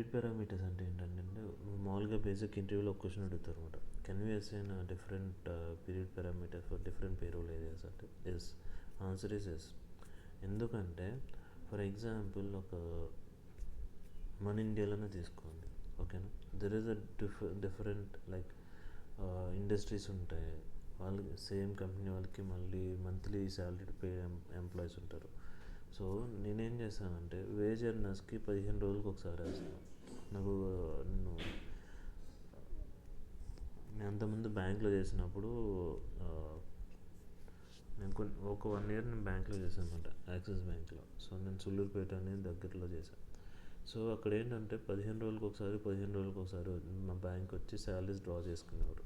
Period parameters అంటే ఏంటంటే మామూలుగా బేసిక్ ఇంటర్వ్యూలో ఒక క్వశ్చన్ అడుగుతారు అనమాట. Can you assign different period parameters for different payroll areas అంటే ఎస్. Answer is yes. ఎందుకంటే ఫర్ ఎగ్జాంపుల్ మన ఇండియాలోనే తీసుకోండి, ఓకేనా. There is a different like industries ఉంటాయి. వాళ్ళకి సేమ్ కంపెనీ వాళ్ళకి మళ్ళీ మంత్లీ శాలరీ పే ఎంప్లాయీస్ ఉంటారు. సో నేనేం చేశానంటే వేజ్ ఎర్నర్స్కి 15 రోజులకు ఒకసారి వేస్తాను. నేను అంతకుముందు బ్యాంక్లో చేసినప్పుడు నేను ఒక 1 year నేను బ్యాంక్లో చేశాను అనమాట, యాక్సిస్ బ్యాంక్లో. సో నేను సుళ్ళూరుపేట అనేది దగ్గరలో చేశాను. సో అక్కడ ఏంటంటే 15 రోజులకు ఒకసారి మా బ్యాంక్ వచ్చి శాలరీస్ డ్రా చేసుకునేవారు.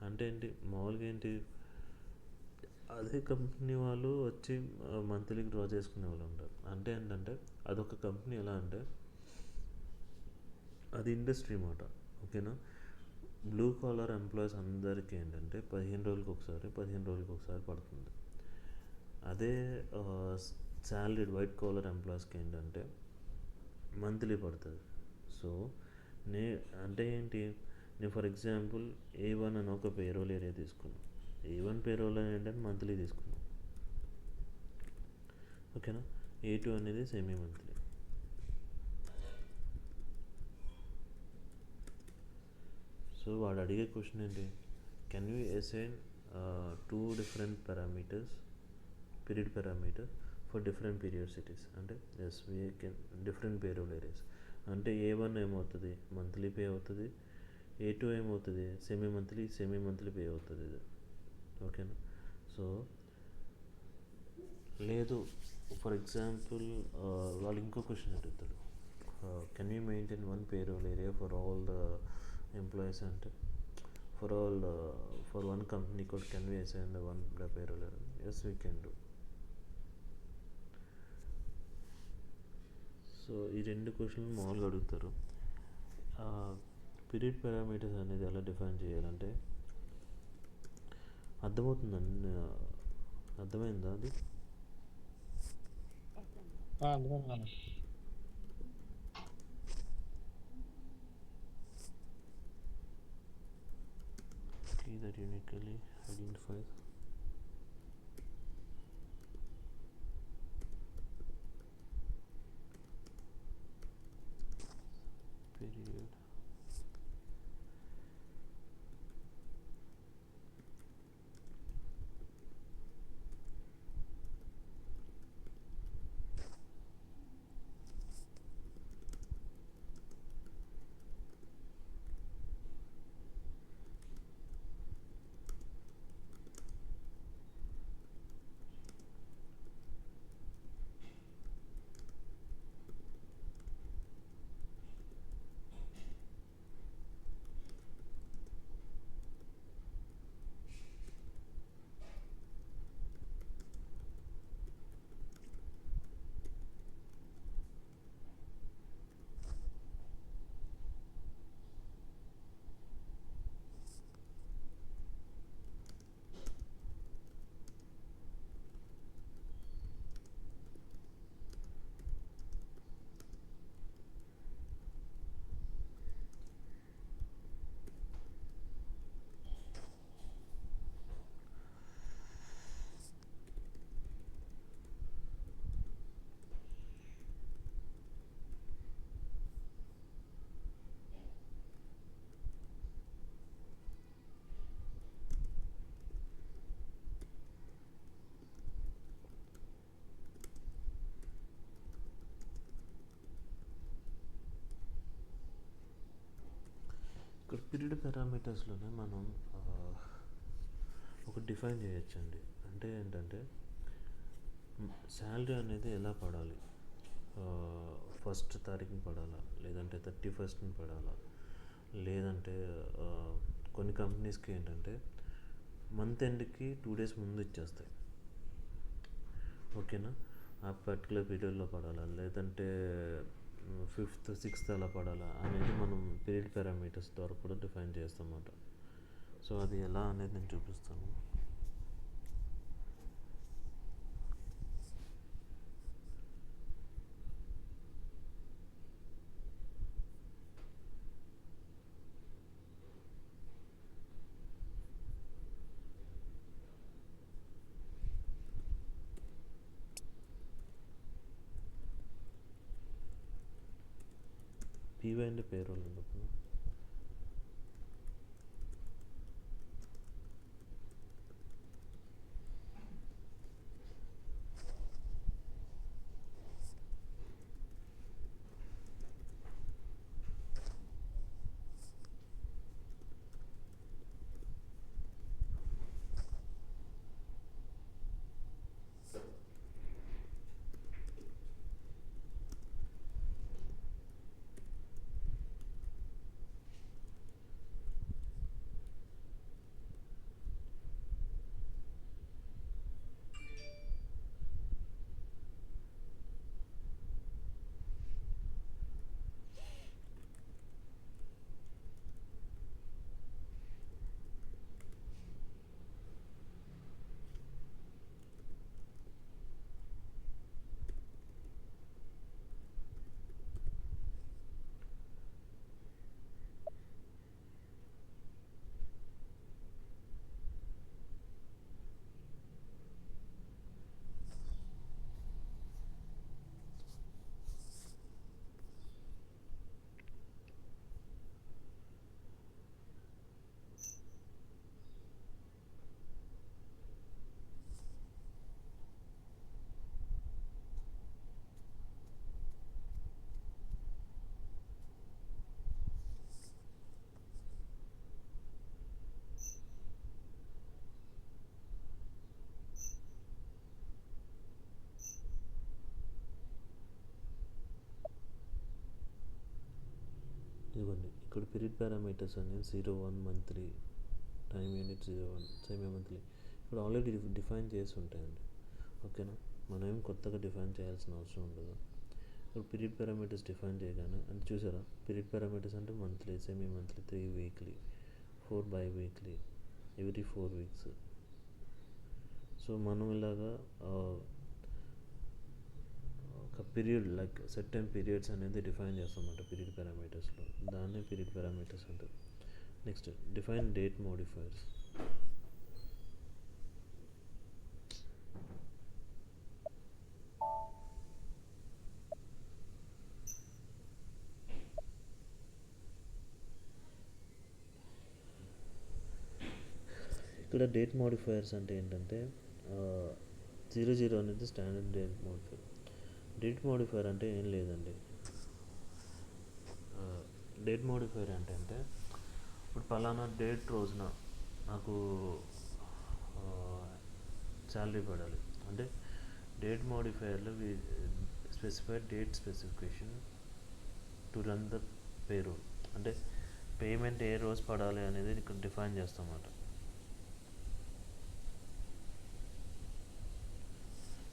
అంటే ఏంటి, మామూలుగా ఏంటి, అదే కంపెనీ వాళ్ళు వచ్చి మంత్లీకి డ్రా చేసుకునే వాళ్ళు ఉంటారు. అంటే ఏంటంటే అదొక కంపెనీ. ఎలా అంటే అది ఇండస్ట్రీ అన్నమాట, ఓకేనా. బ్లూ కాలర్ ఎంప్లాయీస్ అందరికీ ఏంటంటే 15 రోజులకు ఒకసారి పడుతుంది. అదే శాలరీడ్ వైట్ కాలర్ ఎంప్లాయీస్కి ఏంటంటే మంత్లీ పడుతుంది. సో అంటే ఏంటి, నేను ఫర్ ఎగ్జాంపుల్ A1 అని ఒక పేరోల్ ఏరియా తీసుకున్నాను. A1 పేరోల్ ఏంటంటే మంత్లీ తీసుకున్నాను, ఓకేనా. A2 అనేది సెమీ మంత్లీ. సో వాడు అడిగే క్వశ్చన్ ఏంటి, can you assign 2 different parameters, period parameter for different periods it is. అంటే as we can different payroll areas. అంటే A1 ఏమవుతుంది, మంత్లీ పే అవుతుంది. A2 ఏమవుతుంది, సెమీ మంత్లీ పే అవుతుంది ఇది, ఓకేనా. సో లేదు, ఫర్ ఎగ్జాంపుల్ వాళ్ళు ఇంకో క్వశ్చన్ అడుగుతాడు, can you maintain 1 payroll area for all the employees అంటే for one company code, can we assign the payroll area? Yes, we can do. So ఈ 2 క్వశ్చన్లు మామూలుగా అడుగుతారు. పీరియడ్ పారామీటర్స్ అనేది ఎలా డిఫైన్ చేయాలంటే అర్థమవుతుందండి, అర్థమైందా అది? key that uniquely identifies period. ఇక్కడ పీరియడ్ పారామీటర్స్లోనే మనం ఒక డిఫైన్ చేయొచ్చండి. అంటే ఏంటంటే శాలరీ అనేది ఎలా పడాలి, 1st తారీఖున పడాలా, లేదంటే 31st పడాలా, లేదంటే కొన్ని కంపెనీస్కి ఏంటంటే మంత్ ఎండ్కి 2 days ముందు ఇచ్చేస్తాయి, ఓకేనా. ఆ పర్టికులర్ పీరియడ్లో పడాలా, లేదంటే 5th 6th అలా పడాలా అనేది మనం పీరియడ్ పారామీటర్స్ ద్వారా కూడా డిఫైన్ చేస్తాం అన్నమాట. సో అది ఎలా అనేది నేను చూపిస్తాను. పీవై అంటే పేరోల్ ఎందుకు? ఇదిగోండి ఇక్కడ పీరియడ్ పారామీటర్స్ అనేది 01 monthly, time unit 01, semi monthly ఇక్కడ ఆల్రెడీ డిఫైన్ చేసి ఉంటాయండి. ఓకేనా, మనం ఏం కొత్తగా డిఫైన్ చేయాల్సిన అవసరం ఉండదు. ఇప్పుడు పీరియడ్ పారామీటర్స్ డిఫైన్ చేయగానే అంటే చూసారా, పీరియడ్ పారామీటర్స్ అంటే monthly, semi monthly, 3 weekly, 4 by weekly, every 4 weeks. So మనం ఇలాగా ఒక పీరియడ్ లైక్ సర్టెన్ పీరియడ్స్ అనేది డిఫైన్ చేస్తామంట పీరియడ్ పారామీటర్స్లో, దాన్నే పీరియడ్ పారామీటర్స్ అంటారు. Next define date modifiers. ఇక్కడ డేట్ మోడిఫైయర్స్ అంటే ఏంటంటే 00 అనేది standard date modifier. Date modifier అంటే ఏం లేదండి. డేట్ మోడిఫైర్ అంటే ఇప్పుడు పలానా డేట్ రోజున నాకు శాలరీ పడాలి అంటే డేట్ మోడిఫైయర్లో specified date specification to run the payroll. అంటే పేమెంట్ ఏ రోజు పడాలి అనేది ఇక్కడ డిఫైన్ చేస్తామన్నమాట.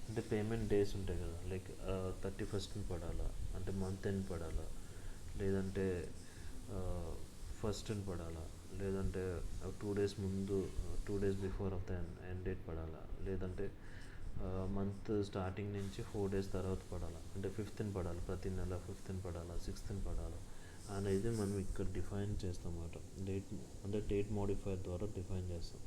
అంటే పేమెంట్ డేస్ ఉంటాయి కదా, లైక్ 31st పడాలా, అంటే మంత్ ఎండ్ పడాలా, లేదంటే ఫస్ట్ పడాలా, లేదంటే 2 days ముందు 2 days before of the end date పడాలా, లేదంటే మంత్ స్టార్టింగ్ నుంచి 4 days తర్వాత పడాలా, అంటే 5th పడాలి, ప్రతి నెల 5th పడాలా, 6th పడాలా అనేది మనం ఇక్కడ డిఫైన్ చేస్తాం అన్నమాట. డేట్ అంటే డేట్ మోడిఫైర్ ద్వారా డిఫైన్ చేస్తాం.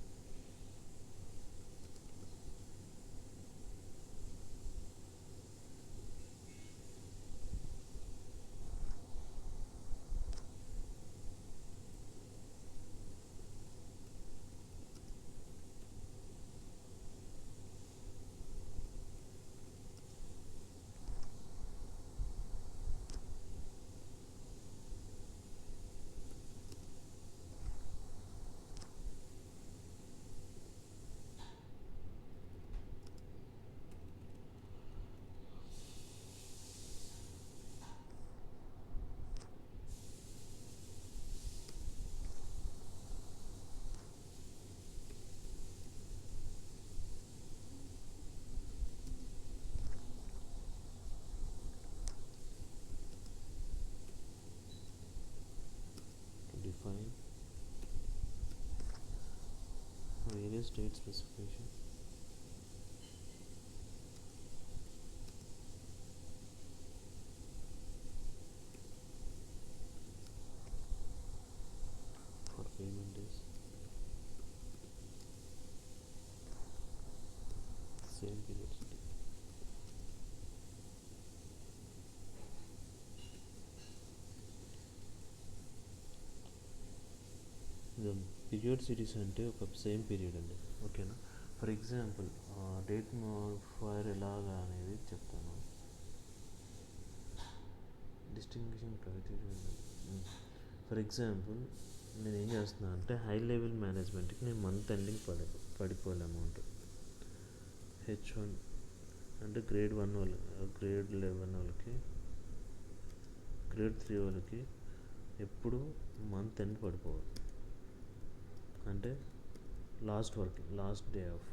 Define various date specification. For payment days, same periods. Period series అంటే ఒక సేమ్ పీరియడ్ అండి. ఓకేనా. ఫర్ ఎగ్జాంపుల్ డేట్ మోడిఫైర్ ఎలాగా అనేది చెప్తాను. Distinguishing criteria. ఫర్ ఎగ్జాంపుల్ నేను ఏం చేస్తున్నా అంటే హై లెవెల్ మేనేజ్మెంట్కి నేను మంత్ ఎండింగ్ పడిపోలే అమౌంట్ H1 అంటే గ్రేడ్ 1 వాళ్ళు, గ్రేడ్ 11 వాళ్ళకి, గ్రేడ్ 3 వాళ్ళకి ఎప్పుడు మంత్ ఎండ్ పడిపోవాలి. అంటే లాస్ట్ డే ఆఫ్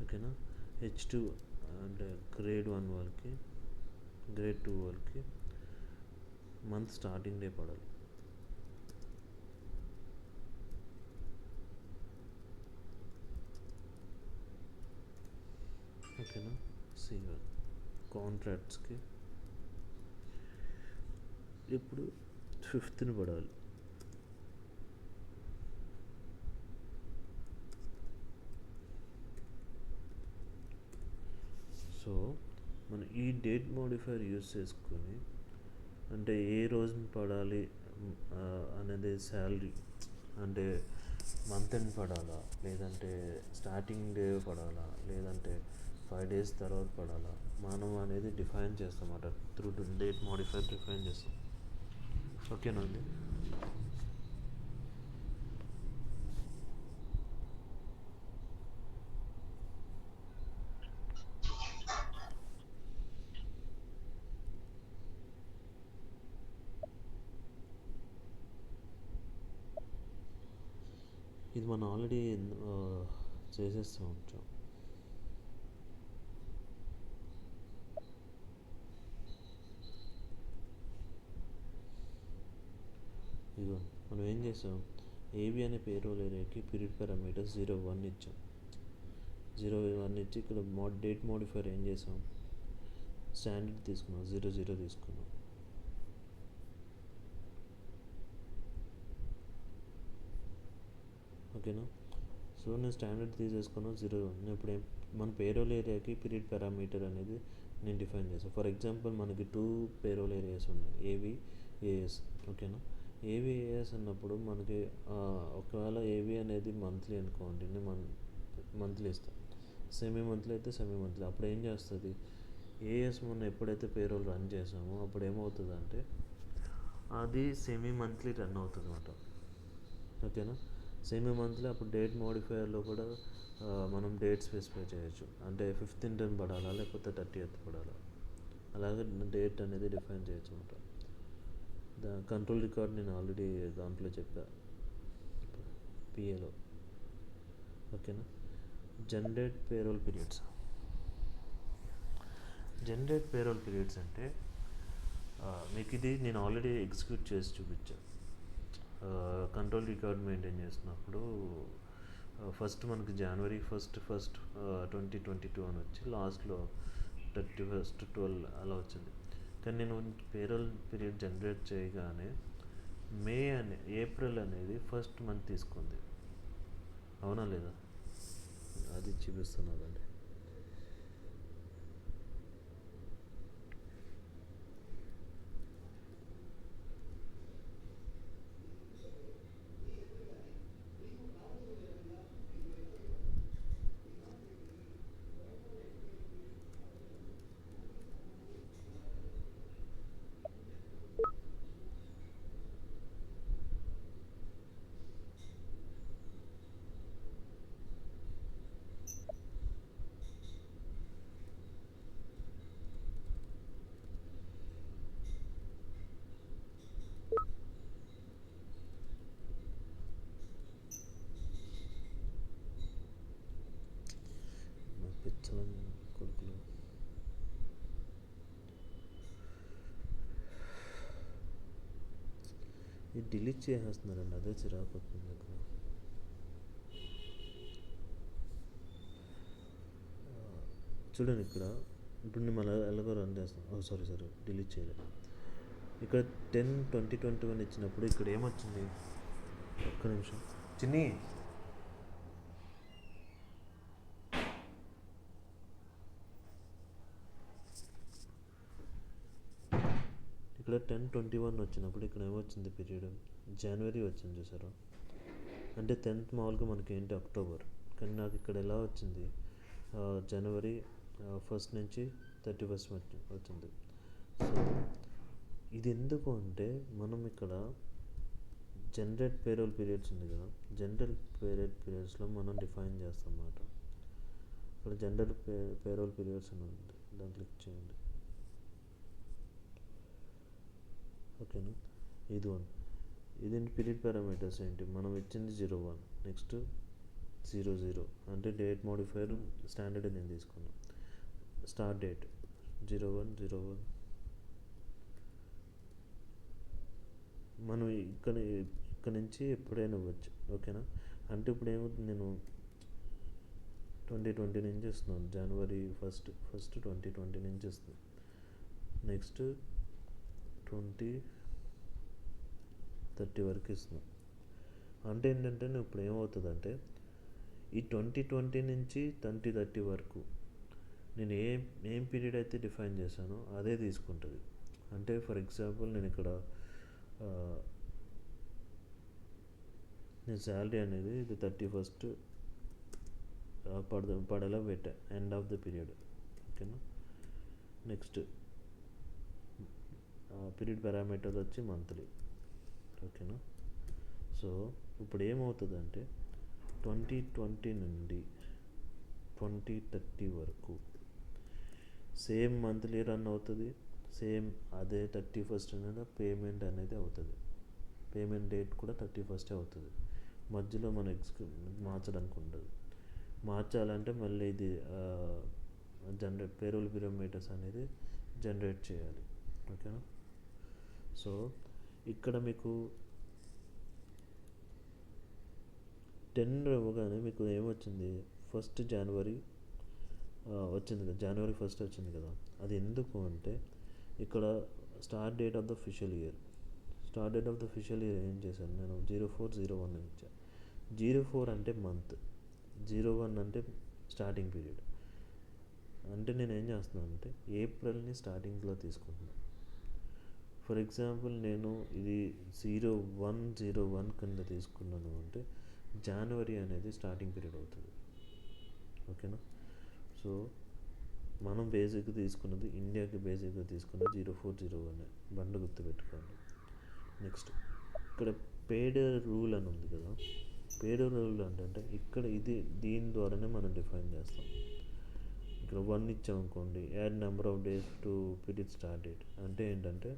ఓకేనా. H2 అంటే గ్రేడ్ 1 వాళ్ళకి, గ్రేడ్ 2 వాళ్ళకి మంత్ స్టార్టింగ్ డే పడాలి. ఓకేనా. C1 కాంట్రాక్ట్స్కి ఇప్పుడు 5th పడాలి. సో మనం ఈ డేట్ మోడిఫైర్ యూజ్ చేసుకొని అంటే ఏ రోజు పడాలి అనేది శాలరీ అంటే మంత్ ఎండ్ పడాలా, లేదంటే స్టార్టింగ్ డే పడాలా, లేదంటే 5 days తర్వాత పడాలా, మనం అనేది డిఫైన్ చేస్తామన్నమాట. త్రూ డేట్ మోడిఫైర్ డిఫైన్ చేస్తాం. ఓకేనండి. ఇది మనం ఆల్రెడీ చేసేస్తూ ఉంటాం. ఇదిగో మనం ఏం చేసాం, ఏబి అనే పేరోల్ ఏరియాకి పీరియడ్ పారామీటర్స్ 0, 1 ఇచ్చాం. 0, 1 ఇచ్చి ఇక్కడ డేట్ మోడిఫైర్ ఏం చేసాం, స్టాండర్డ్ తీసుకున్నాం, 0, 0 తీసుకున్నాం. ఓకేనా. సో నేను స్టాండర్డ్ తీసేసుకున్నాను 0. ఇప్పుడు మన పేరోల్ ఏరియాకి పీరియడ్ పారామీటర్ అనేది నేను డిఫైన్ చేస్తాను. ఫర్ ఎగ్జాంపుల్ మనకి 2 పేరోల్ ఏరియాస్ ఉన్నాయి, ఏవి ఏఎస్. ఓకేనా. ఏవి ఏఎస్ అన్నప్పుడు మనకి ఒకవేళ ఏవి అనేది మంత్లీ అనుకోండి, నేను మంత్లీ ఇస్తాను. సెమీ మంత్లీ అయితే సెమీ మంత్లీ. అప్పుడు ఏం చేస్తుంది, ఏఎస్ మనం ఎప్పుడైతే పేరోల్ రన్ చేసామో అప్పుడు ఏమవుతుంది అంటే అది సెమీ మంత్లీ రన్ అవుతుంది అన్నమాట. ఓకేనా. సెమీ మంత్లీ అప్పుడు డేట్ మోడిఫైయర్లో కూడా మనం డేట్ స్పెసిఫై చేయొచ్చు. అంటే 15th పడాలా లేకపోతే 30th పడాలా, అలాగే డేట్ అనేది డిఫైన్ చేయొచ్చు అనమాట. కంట్రోల్ రికార్డ్ నేను ఆల్రెడీ దాంట్లో చెప్పా, పిఏలో. ఓకేనా. Generate payroll periods. Generate payroll periods అంటే మీకు ఇది నేను ఆల్రెడీ ఎగ్జిక్యూట్ చేసి చూపించాను. కంట్రోల్ రికార్డ్ మెయింటైన్ చేస్తున్నప్పుడు ఫస్ట్ మనకి January 1, 2022 అని వచ్చి లాస్ట్లో 31st 12 అలా వచ్చింది. కానీ నేను పేరోల్ పీరియడ్ జనరేట్ చేయగానే ఏప్రిల్ అనేది ఫస్ట్ మంత్ తీసుకుంది. అవునా లేదా, అది చూపిస్తున్నదండి. కొడుకులు ఇది డిలీట్ చేసేస్తున్నారండి, అదే చిరాకు వస్తుంది నాకు. చూడండి ఇక్కడ ఇప్పుడు నేను మళ్ళీ ఎలాగో రన్ చేస్తాను. సారీ డిలీట్ చేయలేదు. ఇక్కడ 10/20/21 ఇచ్చినప్పుడు ఇక్కడ ఏమొచ్చింది, ఒక్క నిమిషం చిన్ని, ఇక్కడ 10/21 వచ్చినప్పుడు ఇక్కడ ఏమొచ్చింది పీరియడ్, జనవరి వచ్చింది చూసారా. అంటే 10th మామూలుగా మనకి ఏంటి అక్టోబర్, కానీ నాకు ఇక్కడ ఎలా వచ్చింది జనవరి 1st నుంచి 31st వచ్చింది. సో ఇది ఎందుకు అంటే మనం ఇక్కడ జనరేట్ పేరోల్ పీరియడ్స్ ఉంది కదా, జనరల్ పీరియడ్స్లో మనం డిఫైన్ చేస్తాం అన్నమాట. ఇక్కడ జనరల్ పేరోల్ పీరియడ్స్ అని ఉంది, దాన్ని క్లిక్ చేయండి. ఓకేనా, ఇది వన్. ఇదేంటి పీరియడ్ పారామీటర్స్ ఏంటి, మనం ఇచ్చింది 01, నెక్స్ట్ 00 అంటే డేట్ మోడిఫైర్ స్టాండర్డ్ నేను తీసుకున్నాను. Start date 01/01. మనం ఇక్కడ నుంచి ఎప్పుడైనా ఇవ్వచ్చు. ఓకేనా, అంటే ఇప్పుడు ఏమవుతుంది, నేను 2020 నుంచి ఇస్తున్నాను, జనవరి 1st 2020 నుంచి ఇస్తున్నాను. నెక్స్ట్ 2030 వరకు ఇస్తున్నాను. అంటే ఏంటంటే నేను ఇప్పుడు ఏమవుతుందంటే ఈ 2020 నుంచి 2030 వరకు నేను ఏం పీరియడ్ అయితే డిఫైన్ చేశానో అదే తీసుకుంటుంది. అంటే ఫర్ ఎగ్జాంపుల్ నేను ఇక్కడ నేను శాలరీ అనేది ఇది 31st పడేలా పెట్టా, ఎండ్ ఆఫ్ ద పీరియడ్. ఓకేనా, నెక్స్ట్ పీరియడ్ పారామీటర్ వచ్చి మంత్లీ. ఓకేనా, సో ఇప్పుడు ఏమవుతుందంటే 2020 నుండి 2030 వరకు సేమ్ మంత్లీ రన్ అవుతుంది, సేమ్ అదే 31st అనేది పేమెంట్ అనేది అవుతుంది. పేమెంట్ డేట్ కూడా 31st అవుతుంది. మధ్యలో మనం మార్చడానికి ఉండదు. మార్చాలంటే మళ్ళీ ఇది జనరేట్ పేరోల్ పిరమీటర్స్ అనేది జనరేట్ చేయాలి. ఓకేనా, సో ఇక్కడ మీకు 10 ఇవ్వగానే మీకు ఏమొచ్చింది, 1st జనవరి వచ్చింది కదా, జనవరి 1st వచ్చింది కదా. అది ఎందుకు అంటే ఇక్కడ start date of the facial year, start date of the facial year ఏం చేశాను నేను 04/01 ఇచ్చాను. 04 అంటే మంత్, 01 అంటే స్టార్టింగ్ పీరియడ్. అంటే నేను ఏం చేస్తున్నాను అంటే ఏప్రిల్ని స్టార్టింగ్లో తీసుకుంటున్నాను. ఫర్ ఎగ్జాంపుల్ నేను ఇది 01/01 కింద తీసుకున్నాను అంటే జనవరి అనేది స్టార్టింగ్ పీరియడ్ అవుతుంది. ఓకేనా, సో మనం బేసిక్గా తీసుకున్నది, ఇండియాకి బేసిక్గా తీసుకున్నది 04/01 బండి గుర్తుపెట్టుకోండి. నెక్స్ట్ ఇక్కడ పేడ్ రూల్ అని ఉంది కదా, పేడ్ రూల్ అంటే ఇక్కడ ఇది దీని ద్వారానే మనం డిఫైన్ చేస్తాం. ఇక్కడ 1 ఇచ్చామనుకోండి, add number of days to period start date. అంటే ఏంటంటే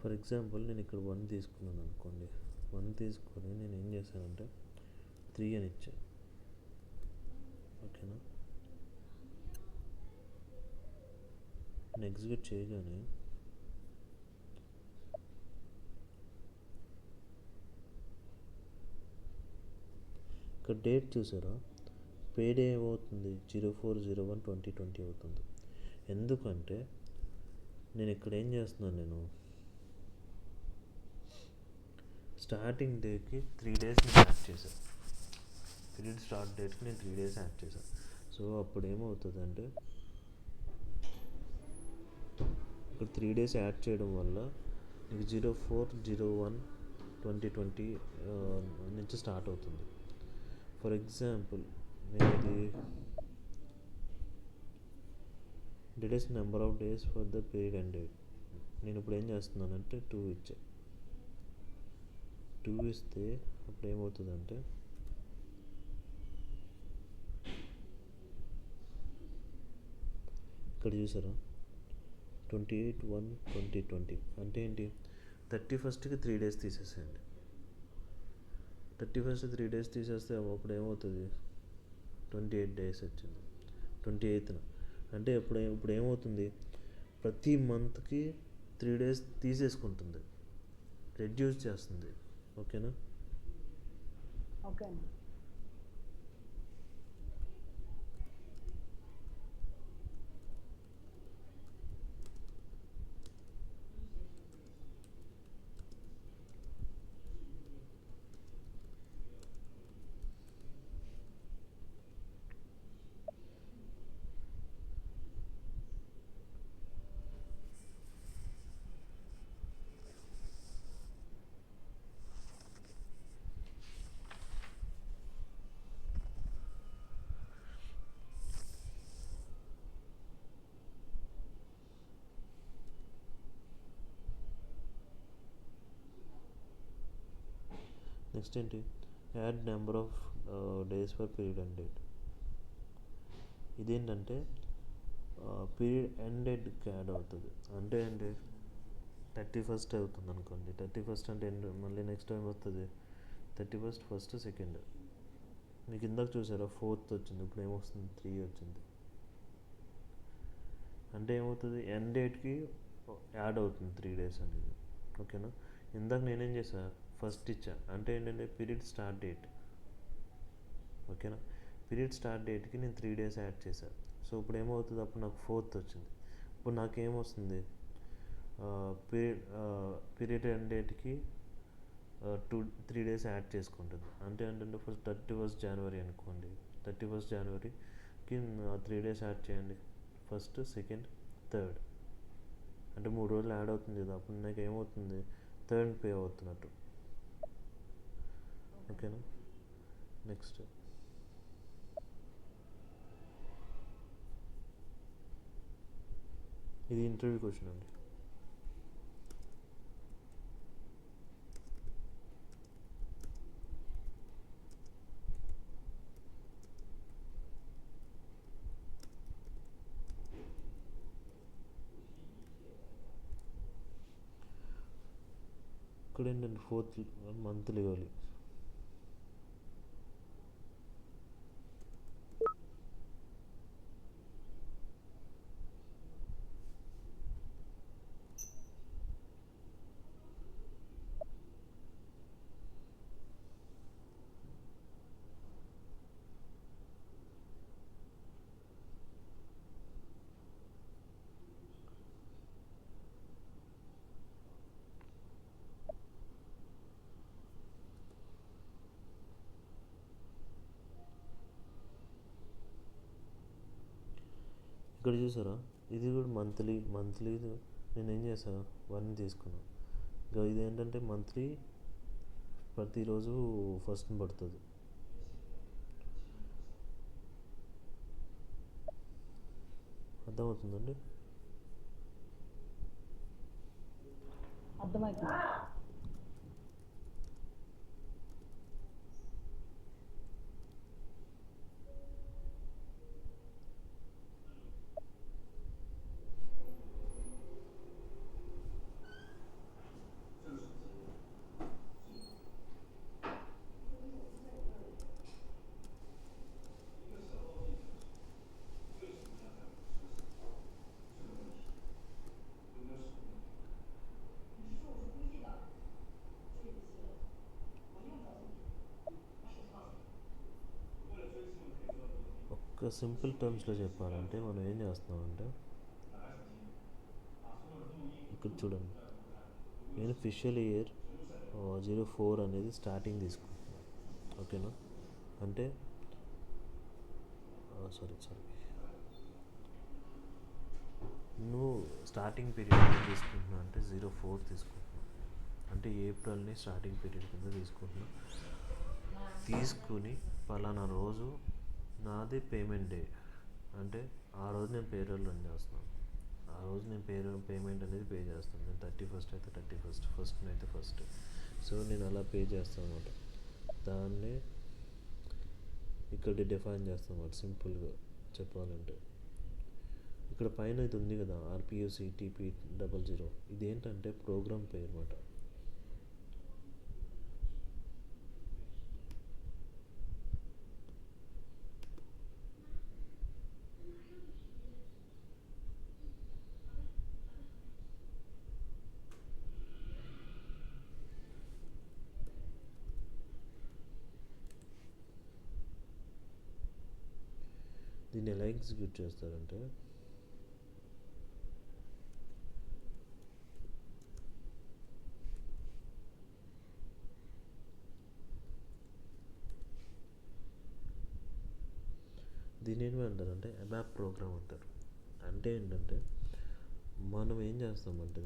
ఫర్ ఎగ్జాంపుల్ నేను ఇక్కడ 1 తీసుకున్నాను అనుకోండి, 1 తీసుకొని నేను ఏం చేశానంటే 3 అని ఇచ్చాను. ఓకేనా, నేను ఎగ్జిక్యూట్ చేయగానే ఇక్కడ డేట్ చూసారా, పేడే ఏమవుతుంది 04/01/2020 అవుతుంది. ఎందుకంటే నేను ఇక్కడ ఏం చేస్తున్నాను, నేను స్టార్టింగ్ డేకి 3 days నేను యాడ్ చేశాను. పీరియడ్ స్టార్ట్ డేట్కి నేను 3 days యాడ్ చేశాను. సో అప్పుడు ఏమవుతుందంటే ఇక్కడ 3 days యాడ్ చేయడం వల్ల నీకు 04/01/2020 నుంచి స్టార్ట్ అవుతుంది. ఫర్ ఎగ్జాంపుల్ నేను ఇది డిడేస్ number of days for the period and date, నేను ఇప్పుడు ఏం చేస్తున్నానంటే 2 ఇచ్చా. 2 ఇస్తే అప్పుడు ఏమవుతుందంటే ఇక్కడ చూసారా 28/1/2020 అంటే ఏంటి, 31st 3 days తీసేసేయండి. 31st 3 days తీసేస్తే అప్పుడు ఏమవుతుంది, 28 days వచ్చింది. 28th అంటే ఇప్పుడు ఏమవుతుంది, ప్రతి మంత్కి 3 days తీసేసుకుంటుంది, రెడ్యూస్ చేస్తుంది. ఓకేనా? ఓకే. నెక్స్ట్ ఏంటి, add number of days for period and date. ఇదేంటంటే పీరియడ్ ఎండ్ డేట్కి యాడ్ అవుతుంది. అంటే ఏంటి, 31st అవుతుంది అనుకోండి, 31st అంటే ఎండ్, మళ్ళీ నెక్స్ట్ టైం వస్తుంది 31st, 1st, 2nd. మీకు ఇందాక చూసారా 4th వచ్చింది, ఇప్పుడు ఏమొస్తుంది 3 వచ్చింది. అంటే ఏమవుతుంది, ఎండ్ డేట్కి యాడ్ అవుతుంది 3 days అనేది. ఓకేనా? ఇందాక నేనేం చేసా, ఫస్ట్ ఇచ్చా, అంటే ఏంటంటే పీరియడ్ స్టార్ట్ డేట్. ఓకేనా? పీరియడ్ స్టార్ట్ డేట్కి నేను 3 days యాడ్ చేశాను. సో ఇప్పుడు ఏమవుతుంది, అప్పుడు నాకు 4th వచ్చింది. ఇప్పుడు నాకేమొస్తుంది, పీరియడ్ ఎండ్ డేట్కి 3 days యాడ్ చేసుకుంటుంది. అంటే ఏంటంటే ఫస్ట్ 31st January అనుకోండి, 31st Januaryకి 3 days యాడ్ చేయండి, 1st, 2nd, 3rd. అంటే 3 రోజులు యాడ్ అవుతుంది కదా, అప్పుడు నాకు ఏమవుతుంది 3rd పే అవుతున్నట్టు. ఓకేనా? నెక్స్ట్ ఇది ఇంటర్వ్యూ క్వశ్చన్ అండి. ఇక్కడ ఏంటంటే 4th month ఇవ్వాలి. ఇక్కడ చూసారా, ఇది కూడా మంత్లీ నేను ఏం చేశాను, 1 తీసుకున్నాను. ఇంకా ఇది ఏంటంటే మంత్లీ ప్రతిరోజు 1st పడుతుంది. అర్థమవుతుందండి? అర్థమవుతుంది. ఇంకా సింపుల్ టర్మ్స్లో చెప్పాలంటే మనం ఏం చేస్తున్నామంటే ఇక్కడ చూడండి, నేను ఫిషియల్ ఇయర్ 04 అనేది స్టార్టింగ్ తీసుకుంటున్నాను. ఓకేనా, అంటే సారీ నువ్వు స్టార్టింగ్ పీరియడ్ తీసుకుంటున్నా అంటే 04 తీసుకుంటున్నావు, అంటే ఏప్రిల్ని స్టార్టింగ్ పీరియడ్ కింద తీసుకుంటున్నా. తీసుకుని పలానా రోజు నాది పేమెంట్ డే, అంటే ఆ రోజు నేను పేరోల్ రన్ చేస్తున్నాను, ఆ రోజు నేను పేమెంట్ అనేది పే చేస్తాను. నేను 31st అయితే 31st, ఫస్ట్ అయితే ఫస్ట్. సో నేను అలా పే చేస్తాను అనమాట. దాన్ని ఇక్కడ డిఫైన్ చేస్తాను అనమాట. సింపుల్గా చెప్పాలంటే ఇక్కడ పైన ఇది ఉంది కదా, ఆర్పిఎస్సి టీపీ 00, ఇదేంటంటే ప్రోగ్రామ్ పేరు అనమాట. దీన్ని ఎలా ఎగ్జిక్యూట్ చేస్తారంటే దీని ఏమి అంటారంటే అబాప్ ప్రోగ్రామ్ అంటారు. అంటే ఏంటంటే మనం ఏం చేస్తామంటే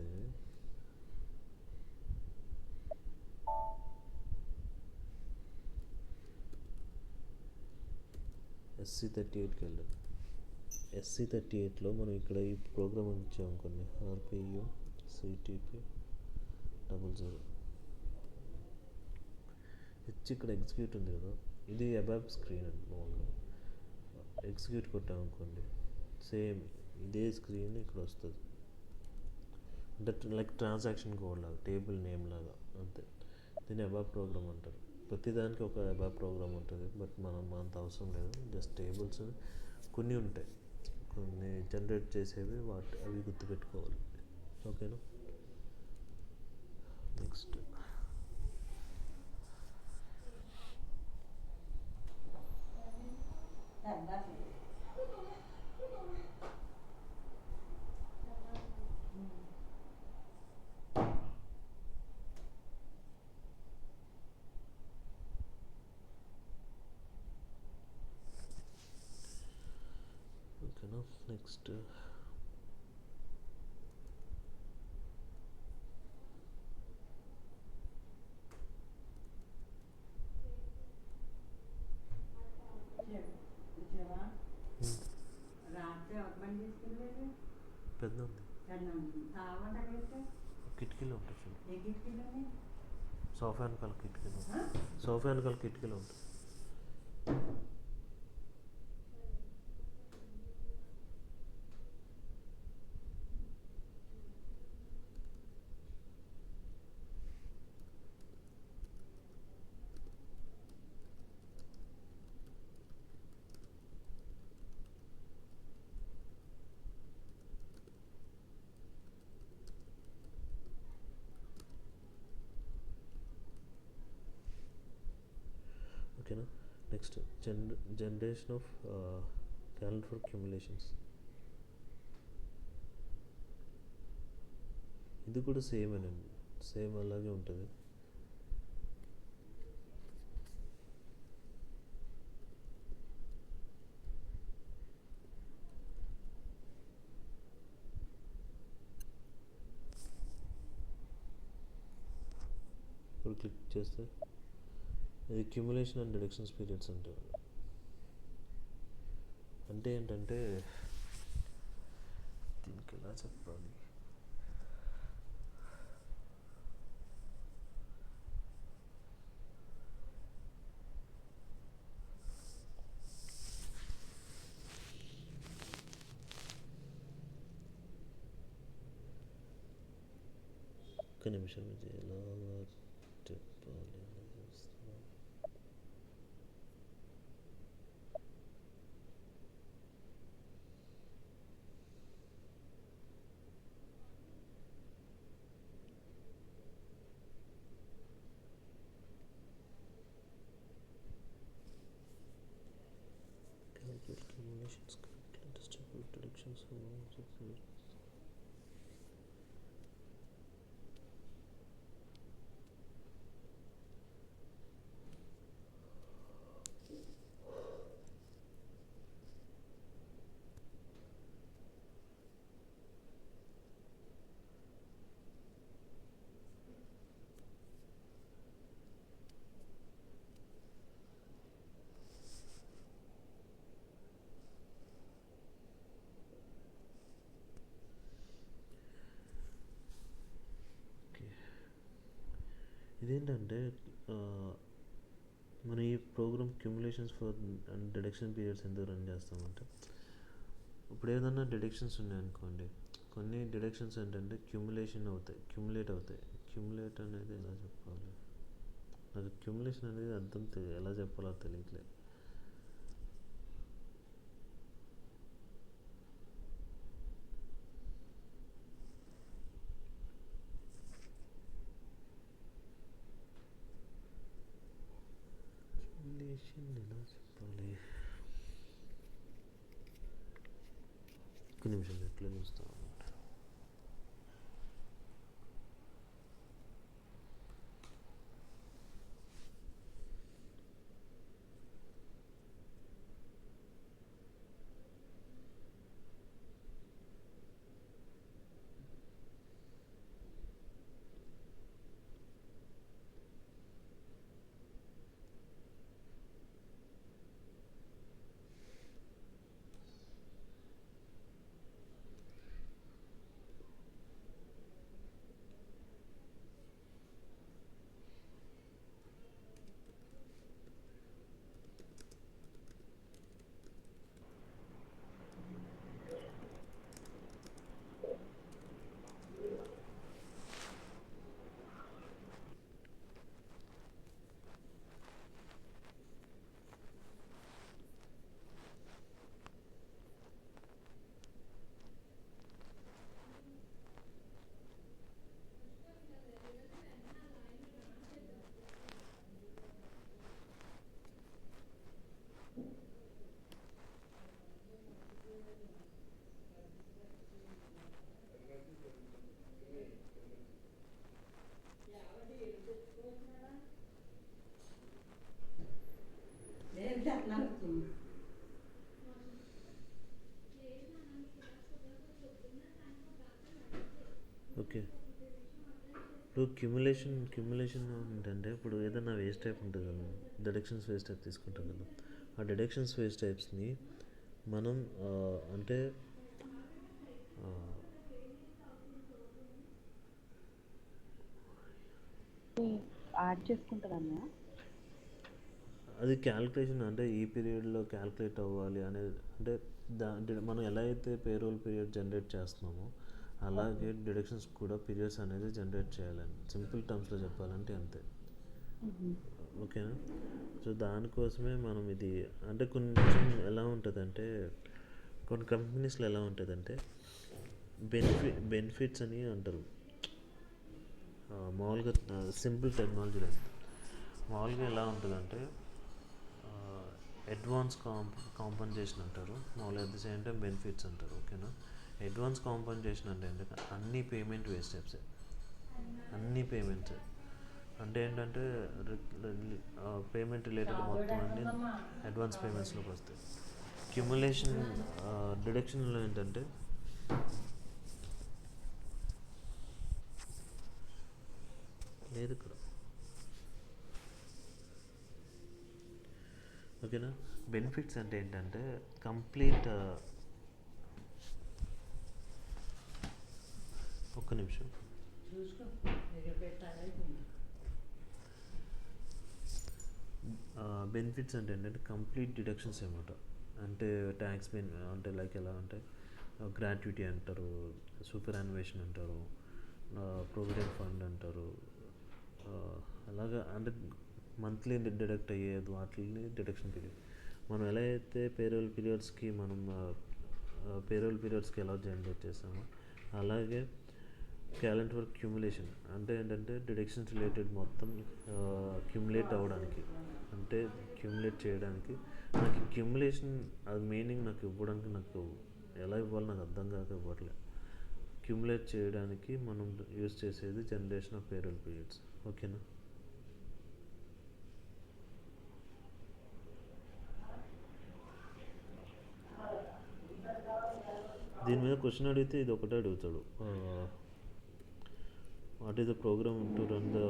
SC38కి వెళ్ళాం. SC38లో మనం ఇక్కడ ఈ ప్రోగ్రామ్ ఇచ్చామనుకోండి, ఆర్పియు సిటిపి 00 ఇచ్చి ఇక్కడ ఎగ్జిక్యూట్ ఉంది కదా, ఇది అబాప్ స్క్రీన్ అండి. మామూలుగా ఎగ్జిక్యూట్ కొట్టామనుకోండి, సేమ్ ఇదే స్క్రీన్ ఇక్కడ వస్తుంది. అంటే లైక్ ట్రాన్సాక్షన్ కోడ్ లాగా, టేబుల్ నేమ్ లాగా, అంతే. దీన్ని అబాప్ ప్రోగ్రామ్ అంటారు. ప్రతిదానికి ఒక అబాప్ ప్రోగ్రామ్ ఉంటుంది, బట్ మనం అంత అవసరం లేదు. జస్ట్ టేబుల్స్ కొన్ని ఉంటాయి, కొన్ని జనరేట్ చేసేవి, అవి గుర్తుపెట్టుకోవాలి. ఓకేనా, నెక్స్ట్ ఓకేనా, నెక్స్ట్ పెద్ద ఉంది, కిటికీలో ఉంటుంది చూడు, సోఫా వెనకాల కిటికీలో, సోఫా వెనకాల కిటికీలో ఉంటుంది. ఓకేనా, next generation of calendar for cumulations. ఇది కూడా సేమ్ అండి, సేమ్ అలాగే ఉంటుంది. ఇప్పుడు క్లిక్ చేస్తే ఇది క్యుములేషన్ అండ్ డిడక్షన్స్ పీరియడ్స్ అంటారు. అంటే ఏంటంటే దీనికి ఎలా చెప్పాలి, ఒక్క నిమిషం, ఇది ఎలా చెప్పాలి చూస్తున్నాను. Calculate ఇదేంటంటే మన ఈ program cumulations for and deduction periods ఎందుకు రన్ చేస్తామంటే ఇప్పుడు ఏదన్నా డిడక్షన్స్ ఉన్నాయనుకోండి, కొన్ని డిడక్షన్స్ ఏంటంటే క్యుములేట్ అవుతాయి. క్యుములేట్ అనేది ఎలా చెప్పాలి, నాకు క్యుములేషన్ అనేది అర్థం ఎలా చెప్పాలో తెలియట్లేదు. ఎలా చెప్పాలి, ఒక నిమిషం ఎట్లా చూస్తాను. ఓకే, ఇప్పుడు క్యుములేషన్ ఏంటంటే ఇప్పుడు ఏదైనా వేస్ట్ టైప్ ఉంటుంది కదా, డిడక్షన్స్ వేస్ట్ టైప్ తీసుకుంటాం కదా, ఆ డిడక్షన్స్ వేస్ట్ టైప్స్ని మనం అంటే యాడ్ చేసుకుంటారన్నా, అది క్యాల్కులేషన్ అంటే ఈ పీరియడ్లో క్యాల్కులేట్ అవ్వాలి అనేది, అంటే మనం ఎలా అయితే పేరోల్ పీరియడ్ జనరేట్ చేస్తున్నామో అలాగే డిడక్షన్స్ కూడా పీరియడ్స్ అనేది జనరేట్ చేయాలని సింపుల్ టర్మ్స్లో చెప్పాలంటే అంతే. ఓకేనా? సో దానికోసమే మనం ఇది అంటే కొంచెం ఎలా ఉంటుందంటే కొన్ని కంపెనీస్లో ఎలా ఉంటుందంటే బెనిఫిట్స్ అని అంటారు. మామూలుగా సింపుల్ టెక్నాలజీలో మామూలుగా ఎలా ఉంటుందంటే అడ్వాన్స్ కాంపన్సేషన్ అంటారు, మామూలుగా at the same time benefits అంటారు. ఓకేనా? అడ్వాన్స్ కాంపన్సేషన్ అంటే ఏంటంటే అన్ని పేమెంట్ వేస్ట్ స్టెప్స్, అన్ని పేమెంట్స్ అంటే ఏంటంటే పేమెంట్ రిలేటెడ్ మొత్తం అన్ని అడ్వాన్స్ పేమెంట్స్లోకి వస్తాయి. క్యుములేషన్ డిడక్షన్లో ఏంటంటే లేదు ఇక్కడ. ఓకేనా? బెనిఫిట్స్ అంటే ఏంటంటే కంప్లీట్ ఒక్క నిమిషం, బెనిఫిట్స్ అంటే ఏంటంటే కంప్లీట్ డిడక్షన్స్ అనమాట. అంటే ట్యాక్స్ అంటే లైక్ ఎలా అంటే గ్రాట్యుటీ అంటారు, సూపర్ యాన్యువేషన్ అంటారు, ప్రొవిడెంట్ ఫండ్ అంటారు, అలాగా అంటే మంత్లీ డిడక్ట్ అయ్యేది వాటిని డిడక్షన్ పీరియడ్. మనం ఎలా అయితే పేరోల్ పీరియడ్స్కి ఎలా జనరేట్ చేస్తామో అలాగే క్యాలెండర్ వర్క్ క్యుములేషన్ అంటే ఏంటంటే డిడక్షన్స్ రిలేటెడ్ మొత్తం క్యుములేట్ అవ్వడానికి, అంటే క్యుములేట్ చేయడానికి నాకు క్యుములేషన్ అది మీనింగ్ నాకు ఇవ్వడానికి నాకు ఎలా ఇవ్వాలి నాకు అర్థం కాక ఇవ్వట్లే. క్యూములేట్ చేయడానికి మనం యూజ్ చేసేది జనరేషన్ ఆఫ్ పేరోల్ పీరియడ్స్. ఓకేనా? దీని మీద క్వశ్చన్ అడిగితే ఇది ఒకటే అడుగుతాడు, what is the program to run the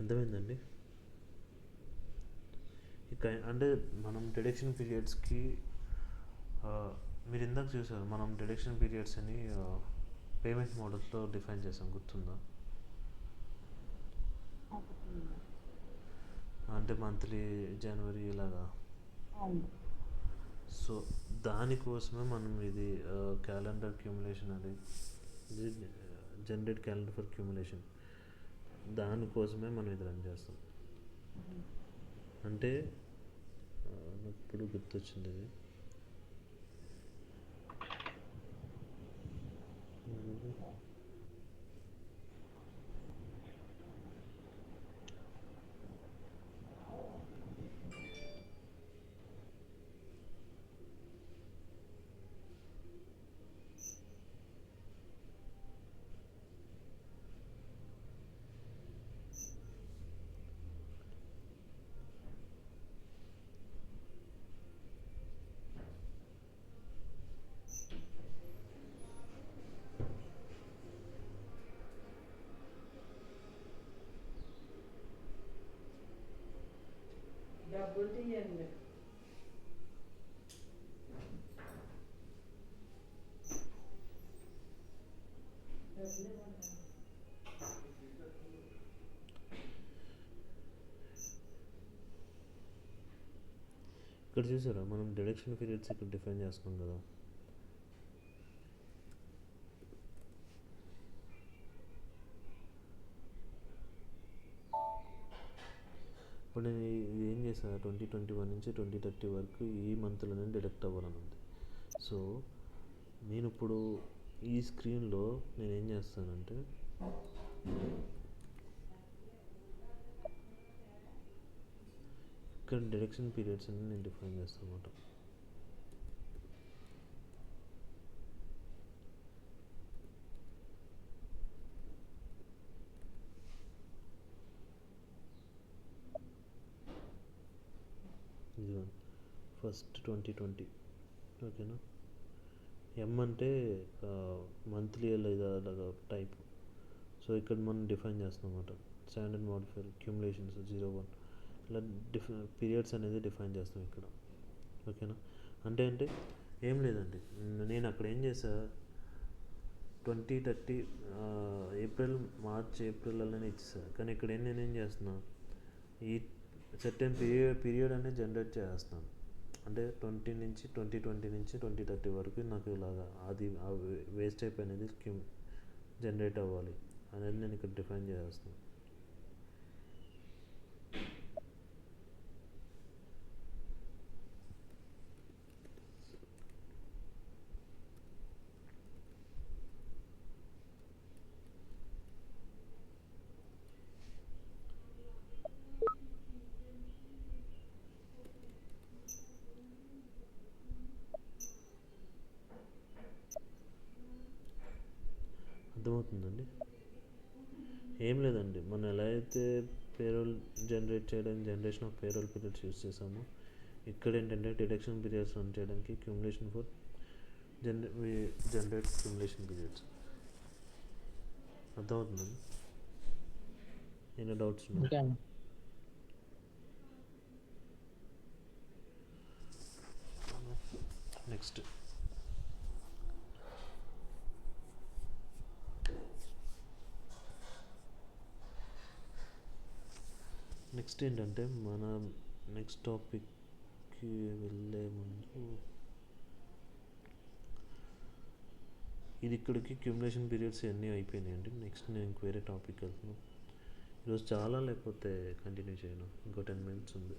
అర్థమైందండి? ఇక అంటే మనం డిడక్షన్ పీరియడ్స్కి మీరు ఇందాక చూసారు, మనం డిడక్షన్ పీరియడ్స్ అని పేమెంట్ మోడల్స్లో డిఫైన్ చేసాం, గుర్తుందా? అంటే మంత్లీ, జనవరి ఇలాగా. సో దానికోసమే మనం ఇది క్యాలెండర్ క్యూములేషన్ అని, జనరేట్ క్యాలెండర్ ఫర్ క్యూములేషన్, దానికోసమే మనం ఇది రన్ చేస్తాం. అంటే నాకు ఇప్పుడు గుర్తొచ్చింది ఇది. డబ్బులు తీయండి. ఇక్కడ చూసారా, మనం డిడక్షన్ పీరియడ్స్ ఇక్కడ డిఫైన్ చేస్తున్నాం కదా. ఇప్పుడు నేను ఇది ఏం చేశాను, 2021 నుంచి 2030 వరకు ఈ మంత్లోనే డిడక్ట్ అవ్వాలని ఉంది. సో నేను ఇప్పుడు ఈ స్క్రీన్లో నేను ఏం చేస్తానంటే, ఇక్కడ డిడక్షన్ పీరియడ్స్ అని నేను డిఫైన్ చేస్తాను అన్నమాట. ఇది ఫస్ట్ 2020, ఓకేనా? ఎం అంటే మంత్లీ లేదా అలాగా టైప్. సో ఇక్కడ మనం డిఫైన్ చేస్తాం అన్నమాట, స్టాండర్డ్ మోడిఫైర్ క్యూములేషన్స్ 01 ఇలా పీరియడ్స్ అనేది డిఫైన్ చేస్తాం ఇక్కడ. ఓకేనా? అంటే ఏం లేదండి, నేను అక్కడ ఏం చేసా, 2030 ఏప్రిల్, మార్చ్, ఏప్రిల్ అలానే ఇచ్చేసా. కానీ ఇక్కడ నేనేం చేస్తున్నా, ఈ సర్టెన్ పీరియడ్ అనేది జనరేట్ చేస్తున్నాను. అంటే 2020 నుంచి 2030 వరకు నాకు ఇలాగా అది వేస్ట్ టైప్ అనేది జనరేట్ అవ్వాలి అనేది నేను ఇక్కడ డిఫైన్ చేస్తాను. అర్థమవుతుందండి? ఏం లేదండి, మనం ఎలా అయితే పేరోల్ జనరేట్ చేయడానికి generation of payroll periods use చేసామో, ఇక్కడ ఏంటంటే డిడక్షన్ పీరియడ్స్ రన్ చేయడానికి క్యూములేషన్ ఫర్ జనరేట్ క్యూములేషన్ పీరియడ్స్. అర్థమవుతుందండి? ఏమైనా డౌట్స్ ఉన్నాయి? నెక్స్ట్ ఏంటంటే మన నెక్స్ట్ టాపిక్కి వెళ్ళే ముందు ఇది ఇక్కడికి క్యూములేషన్ పీరియడ్స్ అన్నీ అయిపోయినాయండి. నెక్స్ట్ నేను ఇంక వేరే టాపిక్ వెళ్తున్నాను ఈరోజు. చాలా లేకపోతే కంటిన్యూ చేయను, ఇంకో 10 minutes ఉంది.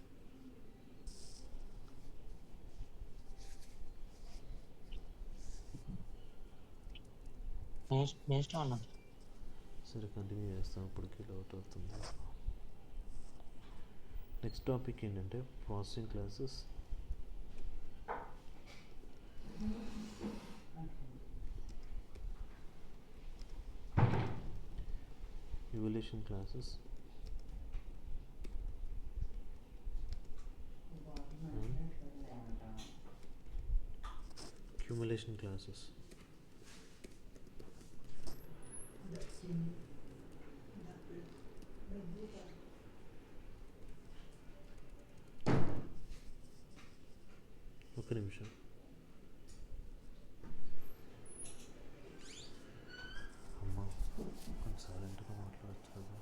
సరే కంటిన్యూ చేస్తాం, ఇప్పటికి అవుట్ అవుతుంది. నెక్స్ట్ టాపిక్ ఏంటంటే processing classes, evaluation classes, accumulation classes. ఒక నిమిషం. అమ్మా కొంచెం సైలెంట్గా మాట్లాడచ్చు కదా.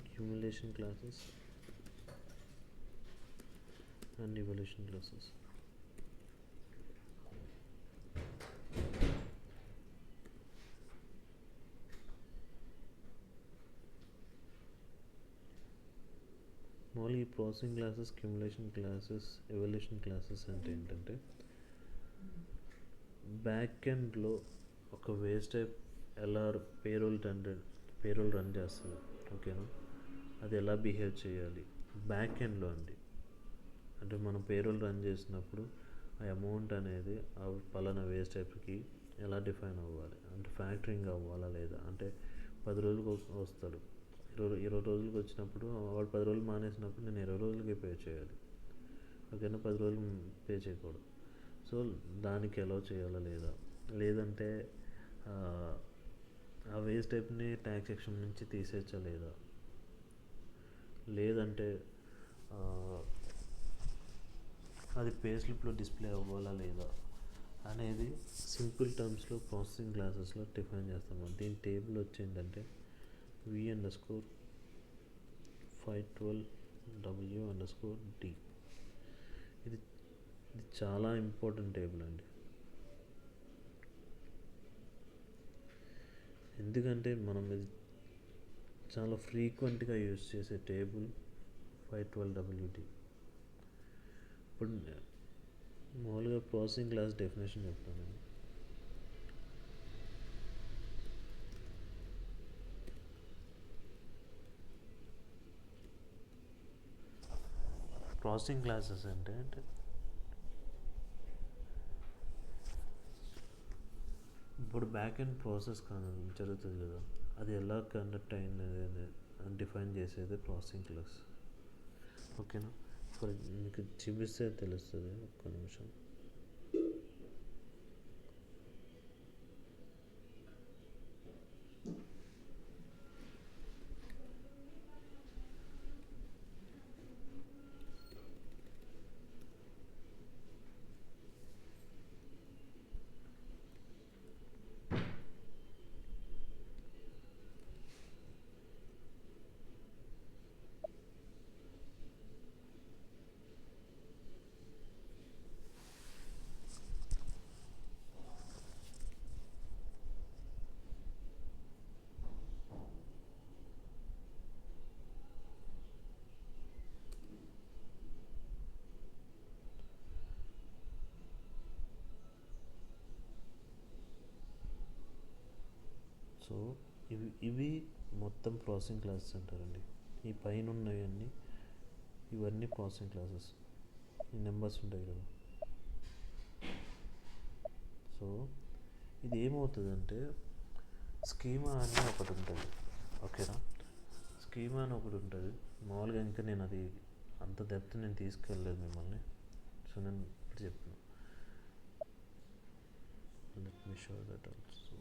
Accumulation classes and evaluation classes. మామూలుగా ఈ processing classes, cumulation classes, evaluation classes అంటే ఏంటంటే బ్యాక్ ఎండ్లో ఒక వేస్ట్ టైప్ ఎలా పేరోల్ రన్ చేస్తుంది, ఓకేనా, అది ఎలా బిహేవ్ చేయాలి బ్యాక్ ఎండ్లో అండి. అంటే మనం పేరోల్ రన్ చేసినప్పుడు ఆ అమౌంట్ అనేది ఆ పలానా వేస్ట్ టైప్కి ఎలా డిఫైన్ అవ్వాలి, అంటే ఫ్యాక్టరింగ్ అవ్వాలా లేదా, అంటే 10 రోజులకు వస్తాడు, 20 రోజులకు వచ్చినప్పుడు వాడు 10 రోజులు మానేసినప్పుడు నేను 20 రోజులకి పే చేయాలి, ఓకేనా, 10 రోజులు పే చేయకూడదు. సో దానికి ఎలా చేయాలా లేదా, లేదంటే ఆ వేస్ట్ టైప్ని ట్యాక్స్ సెక్షన్ నుంచి తీసేయచ్చా లేదా, లేదంటే అది పే స్లిప్లో డిస్ప్లే అవ్వాలా లేదా అనేది సింపుల్ టర్మ్స్లో ప్రాసెసింగ్ క్లాసెస్లో డిఫైన్ చేస్తాము. దీని టేబుల్ వచ్చేంటంటే v_512w_d. ఇది చాలా ఇంపార్టెంట్ టేబుల్ అండి, ఎందుకంటే మనం ఇది చాలా ఫ్రీక్వెంట్గా యూజ్ చేసే టేబుల్ 512w_d. ఇప్పుడు మామూలుగా ప్రాసెసింగ్ క్లాస్ డెఫినేషన్ చెప్తాను. ప్రాసెసింగ్ క్లాసెస్ అంటే ఇప్పుడు బ్యాక్ ఎండ్ ప్రాసెస్ జరుగుతుంది కదా, అది ఎలా కండక్ట్ అయింది డిఫైన్ చేసేది ప్రాసెసింగ్ క్లాస్, ఓకేనా. మీకు చూపిస్తే తెలుస్తుంది, ఒక్క నిమిషం. సో ఇవి మొత్తం ప్రాసెసింగ్ క్లాసెస్ అంటారండి. ఈ పైన ఉన్నవన్నీ ఇవన్నీ ప్రాసెసింగ్ క్లాసెస్, ఈ నెంబర్స్ ఉంటాయి కదా. సో ఇది ఏమవుతుందంటే స్కీమా అని ఒకటి ఉంటుంది, ఓకేనా. స్కీమా అని ఒకటి ఉంటుంది మామూలుగా. ఇంకా నేను అది అంత డెప్త్ నేను తీసుకెళ్ళలేదు మిమ్మల్ని, సో నేను ఇప్పుడు చెప్తున్నాను. let me show that also.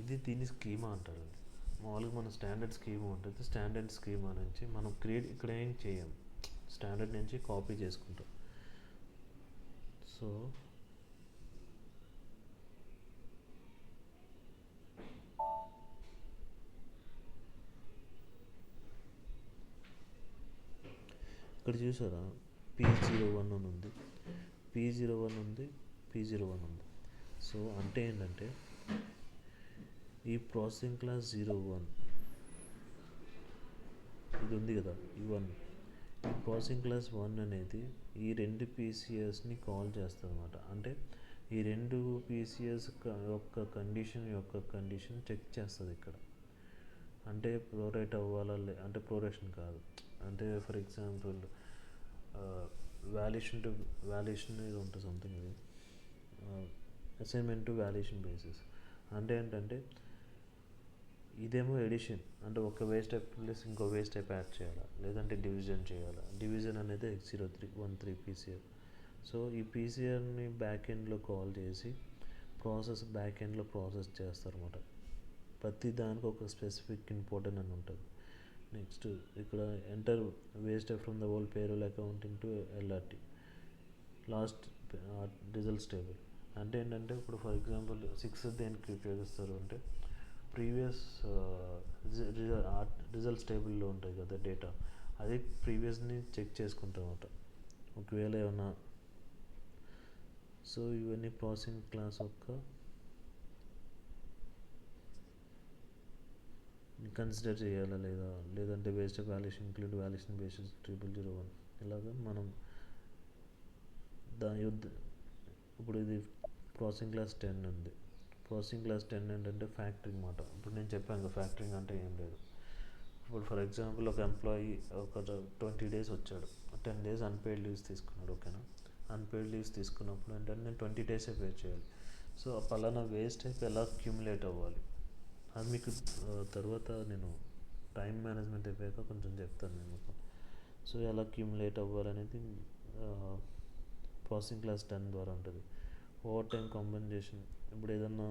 ఇది దీని స్కీమా అంటారు. మామూలుగా మన స్టాండర్డ్ స్కీమా ఉంటుంది. స్టాండర్డ్ స్కీమా నుంచి మనం క్రియేట్ ఇక్కడ ఏం చేయం, స్టాండర్డ్ నుంచి కాపీ చేసుకుంటాం. సో ఇక్కడ చూసారా, P01 అని ఉంది, P01 ఉంది, P01 ఉంది. సో అంటే ఏంటంటే ఈ ప్రాసెసింగ్ క్లాస్ 01 ఇది ఉంది కదా, ఈ 1, ఈ ప్రాసెసింగ్ క్లాస్ 1 అనేది ఈ రెండు పీసీఎస్ని కాల్ చేస్తుంది అనమాట. అంటే ఈ రెండు పీసీఎస్ యొక్క కండిషన్ చెక్ చేస్తుంది ఇక్కడ. అంటే ప్రోరేట్ అవ్వాలా అంటే ప్రోరేషన్ కాదు, అంటే ఫర్ ఎగ్జాంపుల్ వాల్యుయేషన్ ఇది ఉంటుంది సంథింగ్, ఇది అసైన్మెంట్ టు వాల్యుయేషన్ బేసిస్. అంటే ఏంటంటే ఇదేమో ఎడిషన్, అంటే ఒక వేస్ట్ టైప్ ప్లస్ ఇంకో వేస్ట్ టైప్ యాడ్ చేయాలా, లేదంటే డివిజన్ చేయాలా. డివిజన్ అనేది X0313 పీసీఆర్. సో ఈ పీసీఆర్ని బ్యాక్ ఎండ్లో కాల్ చేసి బ్యాక్ ఎండ్లో ప్రాసెస్ చేస్తారన్నమాట. ప్రతి దానికి ఒక స్పెసిఫిక్ ఇంపార్టెంట్ అని ఉంటుంది. నెక్స్ట్ ఇక్కడ enter waste type from the whole payroll accounting to LRT last results table. అంటే ఏంటంటే ఇప్పుడు ఫర్ ఎగ్జాంపుల్ 6 దేనికి ఉపయోగిస్తారు అంటే ప్రీవియస్ రిజల్ట్స్ టేబుల్లో ఉంటాయి కదా డేటా, అది ప్రీవియస్ని చెక్ చేసుకుంటాం అన్నమాట ఒకవేళ ఏమన్నా. సో ఇవన్నీ ప్రాసెసింగ్ క్లాస్ యొక్క కన్సిడర్ చేయాలా లేదా, లేదంటే waste of valuation include valuation basis 0001 ఇలాగా మనం ఇప్పుడు ఇది ప్రాసెసింగ్ క్లాస్ 10 ఉంది. ప్రాసెసింగ్ క్లాస్ 10 ఏంటంటే ఫ్యాక్టరింగ్ మాట. ఇప్పుడు నేను చెప్పాను కదా ఫ్యాక్టరింగ్ అంటే ఏం లేదు. ఇప్పుడు ఫర్ ఎగ్జాంపుల్ ఒక ఎంప్లాయీ ఒక 20 days వచ్చాడు, 10 days అన్పెయిడ్ లీవ్స్ తీసుకున్నాడు, ఓకేనా. అన్పెయిడ్ లీవ్స్ తీసుకున్నప్పుడు ఏంటంటే నేను 20 days పే చేయాలి. సో ఆ పలానా వేస్ట్ అయితే ఎలా అక్యుములేట్ అవ్వాలి అది మీకు తర్వాత నేను టైం మేనేజ్మెంట్ అయిపోయాక కొంచెం చెప్తాను నేను మీకు. సో ఎలా అక్యుములేట్ అవ్వాలనేది ప్రాసెసింగ్ క్లాస్ 10 ద్వారా ఉంటుంది. ఓవర్ టైం కాంపెన్సేషన్, ఇప్పుడు ఏదన్నా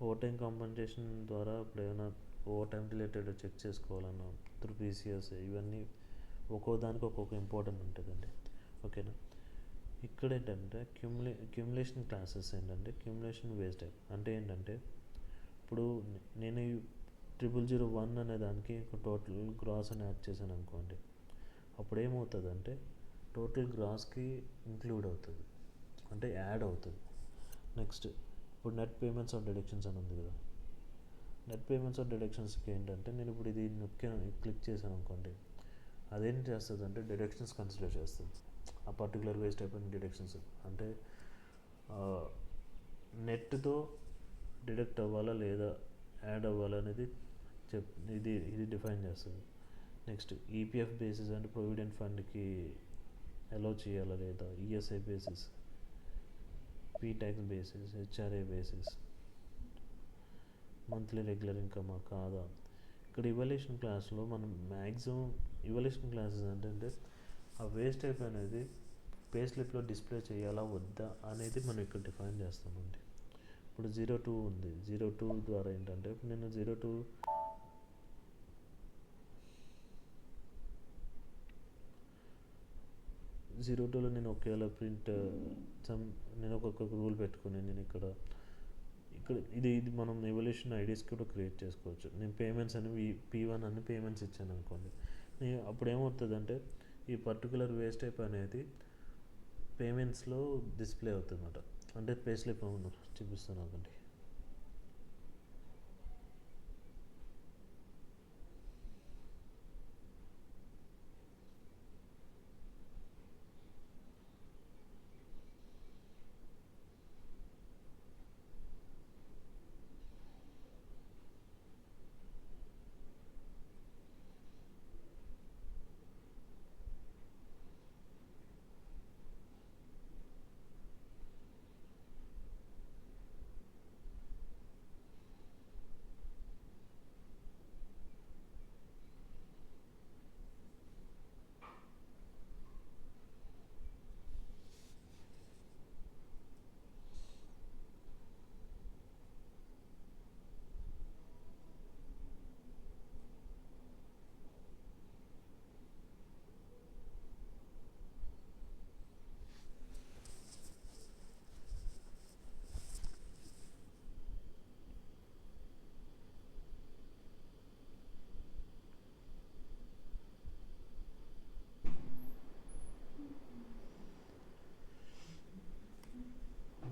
ఓవర్ టైం కాంపెన్సేషన్ ద్వారా ఇప్పుడు ఏమైనా ఓవర్ టైం రిలేటెడ్ చెక్ చేసుకోవాలన్నా త్రూ పీసీఎస్, ఇవన్నీ ఒక్కో దానికి ఒక్కొక్క ఇంపార్టెంట్ ఉంటుందండి, ఓకేనా. ఇక్కడ ఏంటంటే క్యూములేషన్ క్లాసెస్ ఏంటంటే క్యూములేషన్ వేస్ట్ టైప్ అంటే ఏంటంటే ఇప్పుడు నేను 0001 అనే దానికి టోటల్ గ్రాస్ అని యాడ్ చేశాను అనుకోండి, అప్పుడు ఏమవుతుంది అంటే టోటల్ గ్రాస్కి ఇంక్లూడ్ అవుతుంది, అంటే యాడ్ అవుతుంది. నెక్స్ట్ ఇప్పుడు నెట్ పేమెంట్స్ ఆఫ్ డిడక్షన్స్ అని ఉంది కదా, నెట్ పేమెంట్స్ ఆఫ్ డిడక్షన్స్కి ఏంటంటే నేను ఇప్పుడు ఇది క్లిక్ చేశాను అనుకోండి, అదేం చేస్తుంది అంటే డిడక్షన్స్ కన్సిడర్ చేస్తుంది. ఆ పర్టికులర్ వేస్ట్ అయిపోయిన డిడక్షన్స్ అంటే నెట్తో డిడక్ట్ అవ్వాలా లేదా యాడ్ అవ్వాలా అనేది ఇది డిఫైన్ చేస్తుంది. నెక్స్ట్ ఈపీఎఫ్ బేసిస్ అంటే ప్రొవిడెంట్ ఫండ్కి అలౌ చేయాలా లేదా, ESI basis, P tax basis, HRA basis, monthly regular ఇన్కమా కాదా. ఇక్కడ ఇవాల్యుయేషన్ క్లాస్లో మనం మ్యాక్సిమం ఇవాల్యుయేషన్ క్లాసెస్ ఏంటంటే ఆ వేస్ట్ టైప్ అనేది పే స్లిప్లో డిస్ప్లే చేయాలా వద్దా అనేది మనం ఇక్కడ డిఫైన్ చేస్తామండి. ఇప్పుడు 02 ఉంది, 02 ద్వారా ఏంటంటే ఇప్పుడు నేను 02లో నేను ఒకవేళ నేను ఒక్కొక్క రూల్ పెట్టుకుని నేను ఇక్కడ ఇది మనం ఎవల్యూషన్ ఐడీస్ కూడా క్రియేట్ చేసుకోవచ్చు. నేను పేమెంట్స్ అని P1 అని పేమెంట్స్ ఇచ్చాను అనుకోండి, అప్పుడు ఏమవుతుందంటే ఈ పర్టికులర్ వేస్ట్ టైప్ అనేది పేమెంట్స్లో డిస్ప్లే అవుతుంది అన్నమాట. అంటే పే స్లిప్ చూపిస్తాను అనుకోండి.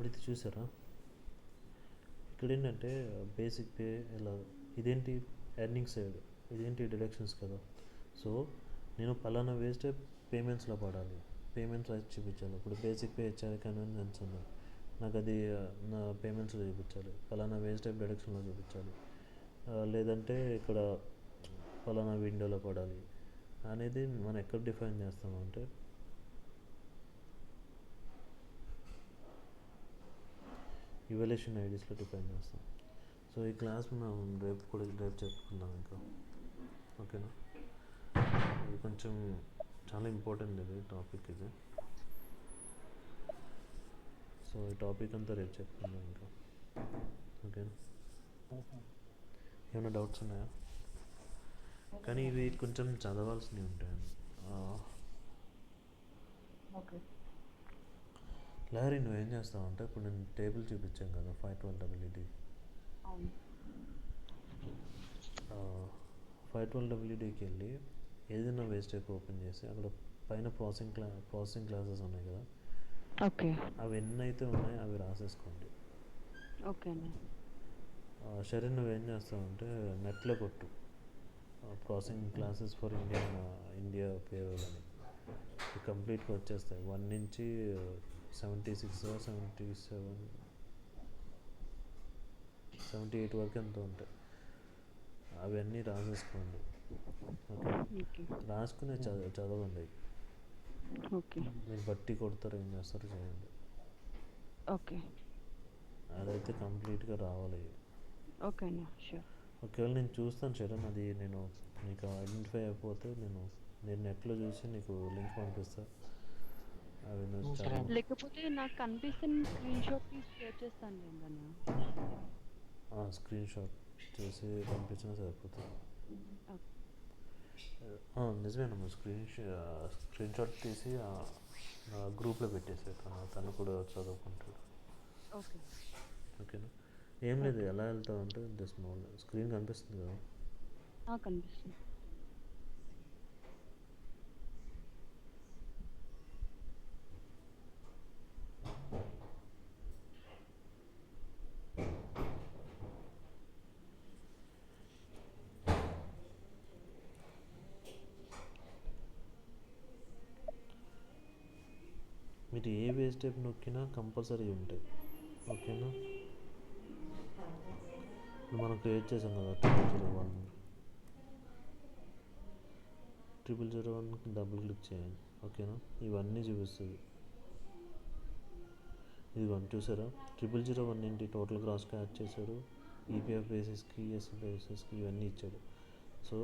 ఇది చూసారా, ఇక్కడ ఏంటంటే బేసిక్ పే ఇలా, ఇదేంటి ఎర్నింగ్ సైడ్, ఇదేంటి డిడక్షన్స్ కదా. సో నేను పలానా వేస్తే పేమెంట్స్లో పడాలి, పేమెంట్స్ వైజ్ చూపించాలి. ఇప్పుడు బేసిక్ పే ఇచ్చారు కన్వీనియన్స్ ఉంది, నాకు అది నా పేమెంట్స్లో చూపించాలి, పలానా వేజ్ టైప్ డిడక్షన్లో చూపించాలి, లేదంటే ఇక్కడ పలానా విండోలో పడాలి అనేది మనం ఎక్కడ డిఫైన్ చేస్తామంటే ఇవాల్యుయేషన్ ఐడీస్లో డిఫైన్ చేస్తాం. సో ఈ క్లాస్ మనం రేపు చెప్పుకుందాం ఇంకా, ఓకేనా. ఇది కొంచెం చాలా ఇంపార్టెంట్ ఇది టాపిక్ ఇది. సో ఈ టాపిక్ అంతా రేపు చెప్పుకుందాం ఇంకా, ఓకేనా. ఏమైనా డౌట్స్ ఉన్నాయా? కానీ ఇవి కొంచెం చదవాల్సినవి ఉంటాయండి. ఓకే. లహరి నువ్వేం చేస్తావంటే, ఇప్పుడు నేను టేబుల్ చూపించాను కదా 512WD. అవును. 512WDకి వెళ్ళి ఏదైనా వేస్ట్ టైప్ ఓపెన్ చేసి అక్కడ పైన ప్రాసెసింగ్ క్లాసెస్ ఉన్నాయి కదా, ఓకే. అవి ఎన్నైతే ఉన్నాయో అవి రాసేసుకోండి. ఓకే అండి. సరే, నువ్వేం చేస్తావంటే నెట్లో కొట్టు processing classes for India payroll అని, కంప్లీట్గా వచ్చేస్తాయి. 1 నుంచి 76 77 78 వరకు ఎంత ఉంటాయి అవన్నీ రాసేసుకోండి, ఓకే. రాసుకునే చదవండి. ఓకే. మీరు బట్టి కొడతారు, ఏం చేస్తారో చేయండి. ఓకే. అదైతే కంప్లీట్గా రావాలి. ఓకే అండి, షూర్. ఒకవేళ నేను చూస్తాను శరణ్, అది నేను నీకు ఐడెంటిఫై అయిపోతే నేను నెట్లో చూసి నీకు లింక్ పంపిస్తాను. అవి నువ్వు లేకపోతే నాకు కనిపిస్తే స్క్రీన్ షాట్ తీసి షేర్ చేస్తాను ఏంటన్నా. స్క్రీన్ షాట్ చేసి పంపించినా సరిపోతుంది. నిజమేనమ్మా, స్క్రీన్ షాట్ తీసి గ్రూప్లో పెట్టేసే, తను కూడా చదువుకుంటాడు. ఓకే. ఓకేనా. ఏం లేదు, ఎలా వెళ్తావు అంటే జస్ట్ స్క్రీన్ కనిపిస్తుంది కదా. కనిపిస్తుంది. మీరు ఏ వేజ్ టైప్ నొక్కినా కంపల్సరీ ఉంటాయి, ఓకేనా. ఇప్పుడు మనం క్రియేట్ చేసాం కదా 0001కి డబుల్ క్లిక్ చేయండి, ఓకేనా. ఇవన్నీ చూపిస్తుంది. ఇది చూసారా, 0001 ఏంటి, టోటల్ గ్రాస్కి యాడ్ చేశాడు, ఈపీఎఫ్ బేసిస్కి, ఈఎస్ఎఫ్ బేసిస్కి ఇవన్నీ ఇచ్చాడు. సో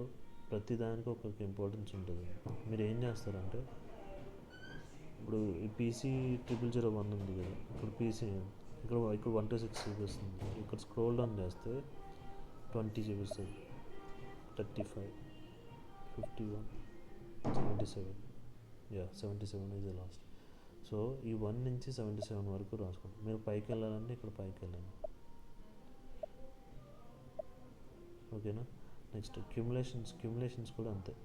ప్రతి దానికి ఒక్కొక్క ఇంపార్టెన్స్ ఉంటుంది. మీరు ఏం చేస్తారంటే, ఇప్పుడు ఈ పీసీ 0001 ఉంది కదా, ఇప్పుడు పీసీ ఇక్కడ 1 to 6 చూపిస్తుంది. ఇక్కడ స్క్రోల్ డౌన్ చేస్తే 20 చూపిస్తుంది, 35, 51, 77, 77 ఈజ్ ద లాస్ట్. సో ఈ 1 నుంచి 77 వరకు రాసుకోండి. మీరు పైకి వెళ్ళాలంటే ఇక్కడ పైకి వెళ్ళండి, ఓకేనా. నెక్స్ట్ క్యుములేషన్స్ కూడా అంతే.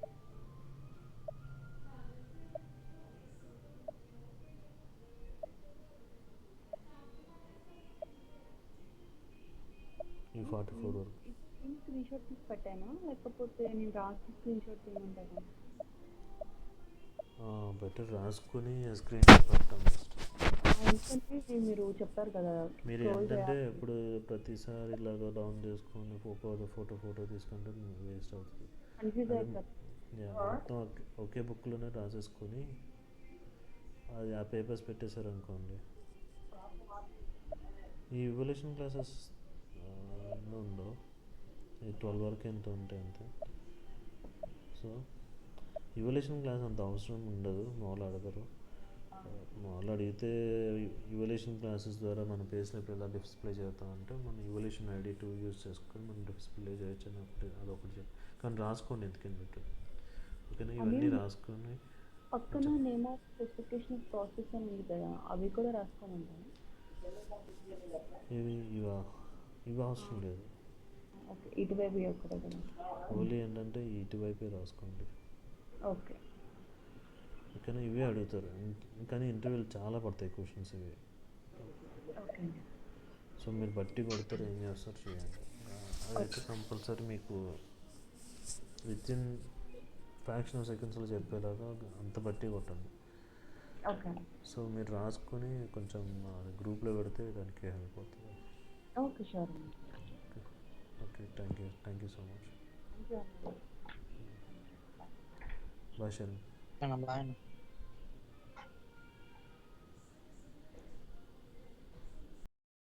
ఈ 44 వరకు స్క్రీన్ షాట్ తీసి పెట్టాను, లేకపోతే నేను రాసి స్క్రీన్ షాట్ తీయమంటారా? బెటర్ రాసుకొని స్క్రీన్ పెట్టాం ఫస్ట్. ఎందుకంటే మీరు చెప్పారు కదా, మీరు ఏంటంటే ఇప్పుడు ప్రతిసారి ఇలాగ డౌన్ చేసుకొని ఫోటో తీసుకుంటే వేస్ట్ అవుతుంది. కన్ఫ్యూజ్ అయిపోతుంది. మొత్తం ఒకే బుక్లోనే రాసేసుకొని అది ఆ పేపర్స్ పెట్టేశారు అనుకోండి. ఈ ఇవల్యూషన్ క్లాసెస్ ఎన్నో ఉండవు, ఈ 12 వరకు ఎంత ఉంటాయి అంతే. సో ఇవల్యూషన్ క్లాస్ అంత అవసరం ఉండదు, మామూలు అడగరు. మామూలు అడిగితే ఇవల్యూషన్ క్లాసెస్ ద్వారా మన పేజ్లోకి ఎలా డిస్ప్లే చేస్తామంటే మన ఇవల్యూషన్ ఐడి 2 యూజ్ చేసుకొని మనం డిస్ప్లే చేయొచ్చు అని అదొకటి. కానీ రాసుకోండి ఎందుకని పెట్టు, ఓకేనా. ఇవన్నీ రాసుకొని పక్కన నేమ్ ఆఫ్ స్పెసిఫికేషన్ ప్రాసెస్ అని ఉంది కదా, అవి కూడా రాసుకోమంటాను. ఇవి అవసరం లేదు. ఓకే, ఇటువైపు కూడా ఓన్లీ ఏంటంటే ఇటువైపే రాసుకోండి, ఓకే. ఓకేనా. ఇవే అడుగుతారు, కానీ ఇంటర్వ్యూలు చాలా పడతాయి క్వశ్చన్స్ ఇవి. ఓకే అండి. సో మీరు బట్టి కొడతారు, ఏం చేస్తారు చేయండి. అదైతే ఓకే. కంపల్సరీ మీకు విత్ ఇన్ ఫ్రాక్షన్ ఆఫ్ సెకండ్స్లో చెప్పేలాగా అంత బట్టి కొట్టండి. ఓకే అండి. సో మీరు రాసుకొని కొంచెం గ్రూప్లో పెడితే దానికి హెల్ప్ అవుతుంది. ఓకే. షూర్ అండి. Okay. Okay, thank you so much. Thank you అండి. బాయ్ శరణ్. బాయ్ అన్న.